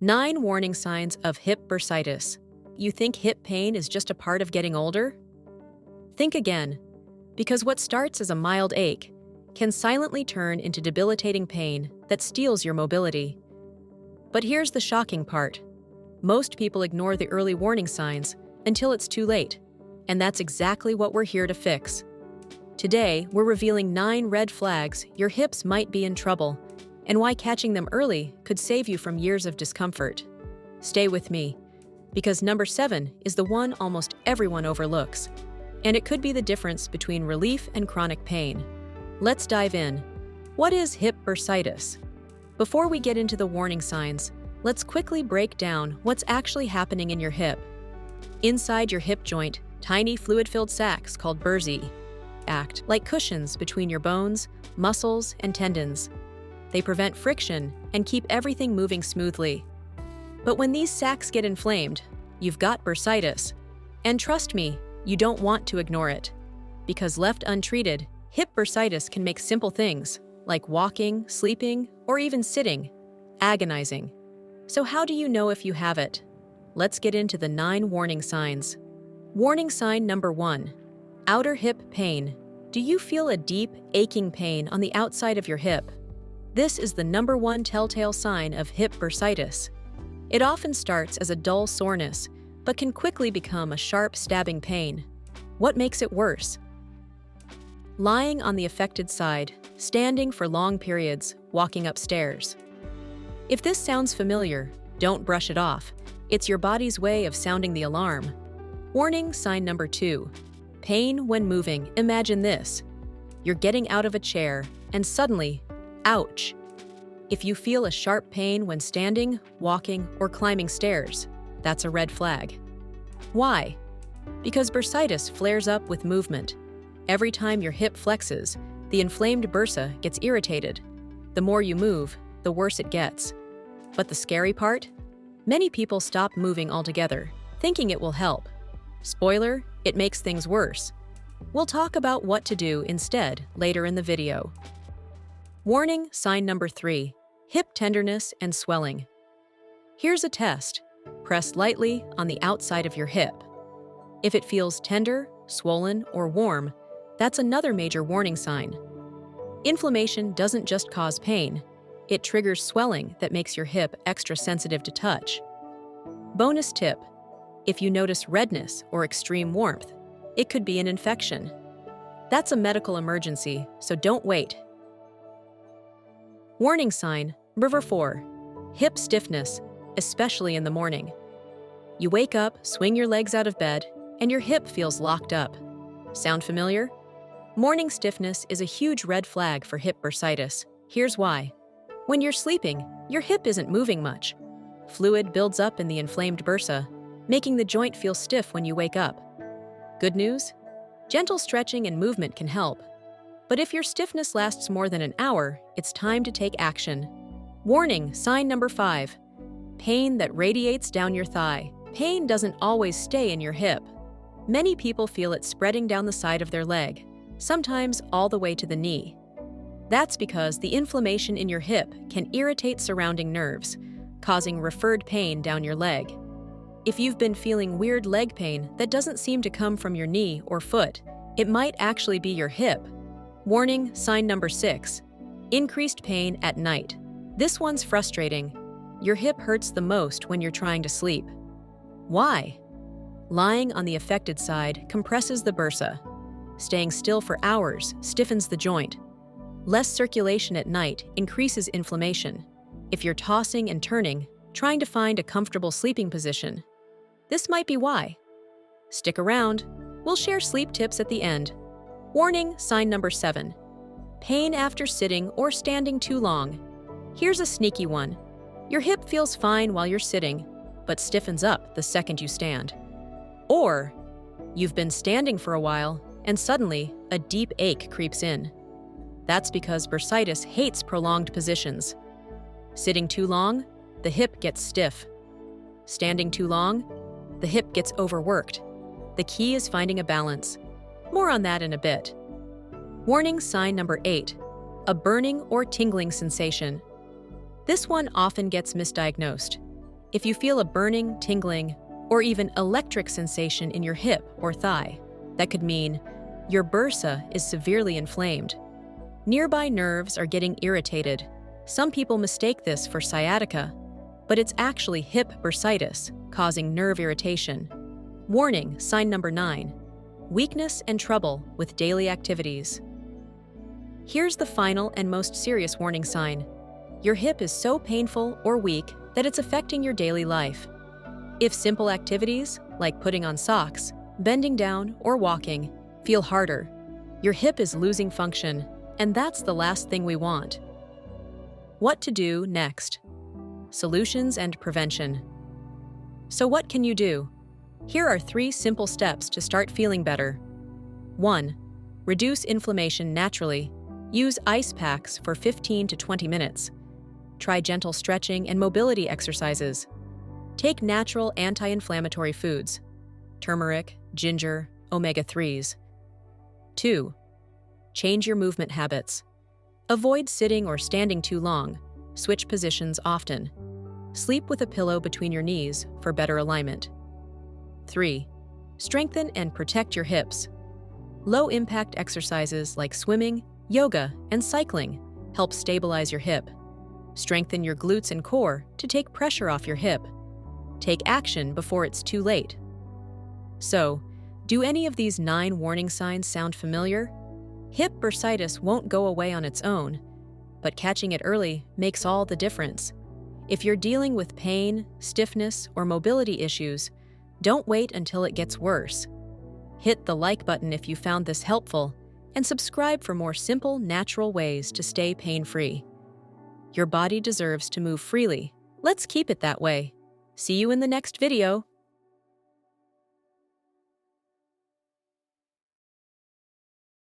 9 warning signs of hip bursitis. You think hip pain is just a part of getting older? Think again, because what starts as a mild ache can silently turn into debilitating pain that steals your mobility. But here's the shocking part. Most people ignore the early warning signs until it's too late, and that's exactly what we're here to fix. Today, we're revealing 9 red flags your hips might be in trouble, and why catching them early could save you from years of discomfort. Stay with me, because number 7 is the one almost everyone overlooks, and it could be the difference between relief and chronic pain. Let's dive in. What is hip bursitis? Before we get into the warning signs, let's quickly break down what's actually happening in your hip. Inside your hip joint, tiny fluid-filled sacs called bursae act like cushions between your bones, muscles, and tendons. They prevent friction and keep everything moving smoothly. But when these sacs get inflamed, you've got bursitis. And trust me, you don't want to ignore it. Because left untreated, hip bursitis can make simple things, like walking, sleeping, or even sitting, agonizing. So how do you know if you have it? Let's get into the 9 warning signs. Warning sign number 1. Outer hip pain. Do you feel a deep, aching pain on the outside of your hip? This is the number 1 telltale sign of hip bursitis. It often starts as a dull soreness, but can quickly become a sharp, stabbing pain. What makes it worse? Lying on the affected side, standing for long periods, walking upstairs. If this sounds familiar, don't brush it off. It's your body's way of sounding the alarm. Warning sign number 2. Pain when moving. Imagine this. You're getting out of a chair, and suddenly, ouch! If you feel a sharp pain when standing, walking, or climbing stairs, that's a red flag. Why? Because bursitis flares up with movement. Every time your hip flexes, the inflamed bursa gets irritated. The more you move, the worse it gets. But the scary part? Many people stop moving altogether, thinking it will help. Spoiler, it makes things worse. We'll talk about what to do instead later in the video. Warning sign number 3. Hip tenderness and swelling. Here's a test. Press lightly on the outside of your hip. If it feels tender, swollen, or warm, that's another major warning sign. Inflammation doesn't just cause pain. It triggers swelling that makes your hip extra sensitive to touch. Bonus tip. If you notice redness or extreme warmth, it could be an infection. That's a medical emergency, so don't wait. Warning sign number 4. Hip stiffness, especially in the morning. You wake up, swing your legs out of bed, and your hip feels locked up. Sound familiar? Morning stiffness is a huge red flag for hip bursitis. Here's why. When you're sleeping, your hip isn't moving much. Fluid builds up in the inflamed bursa, making the joint feel stiff when you wake up. Good news? Gentle stretching and movement can help. But if your stiffness lasts more than an hour, it's time to take action. Warning sign number 5. Pain that radiates down your thigh. Pain doesn't always stay in your hip. Many people feel it spreading down the side of their leg, sometimes all the way to the knee. That's because the inflammation in your hip can irritate surrounding nerves, causing referred pain down your leg. If you've been feeling weird leg pain that doesn't seem to come from your knee or foot, it might actually be your hip. Warning sign number 6. Increased pain at night. This one's frustrating. Your hip hurts the most when you're trying to sleep. Why? Lying on the affected side compresses the bursa. Staying still for hours stiffens the joint. Less circulation at night increases inflammation. If you're tossing and turning, trying to find a comfortable sleeping position, this might be why. Stick around. We'll share sleep tips at the end. Warning sign number 7. Pain after sitting or standing too long. Here's a sneaky one. Your hip feels fine while you're sitting, but stiffens up the second you stand. Or, you've been standing for a while, and suddenly, a deep ache creeps in. That's because bursitis hates prolonged positions. Sitting too long, the hip gets stiff. Standing too long, the hip gets overworked. The key is finding a balance. More on that in a bit. Warning sign number 8. A burning or tingling sensation. This one often gets misdiagnosed. If you feel a burning, tingling, or even electric sensation in your hip or thigh, that could mean your bursa is severely inflamed. Nearby nerves are getting irritated. Some people mistake this for sciatica, but it's actually hip bursitis, causing nerve irritation. Warning, sign number 9. Weakness and trouble with daily activities. Here's the final and most serious warning sign. Your hip is so painful or weak that it's affecting your daily life. If simple activities, like putting on socks, bending down, or walking, feel harder, your hip is losing function, and that's the last thing we want. What to do next? Solutions and prevention. So what can you do? Here are 3 simple steps to start feeling better. 1. Reduce inflammation naturally. Use ice packs for 15 to 20 minutes. Try gentle stretching and mobility exercises. Take natural anti-inflammatory foods: turmeric, ginger, omega-3s. 2. Change your movement habits. Avoid sitting or standing too long. Switch positions often. Sleep with a pillow between your knees for better alignment. 3. Strengthen and protect your hips. Low-impact exercises like swimming, yoga, and cycling help stabilize your hip. Strengthen your glutes and core to take pressure off your hip. Take action before it's too late. So, do any of these 9 warning signs sound familiar? Hip bursitis won't go away on its own, but catching it early makes all the difference. If you're dealing with pain, stiffness, or mobility issues, don't wait until it gets worse. Hit the like button if you found this helpful, and subscribe for more simple, natural ways to stay pain-free. Your body deserves to move freely. Let's keep it that way. See you in the next video.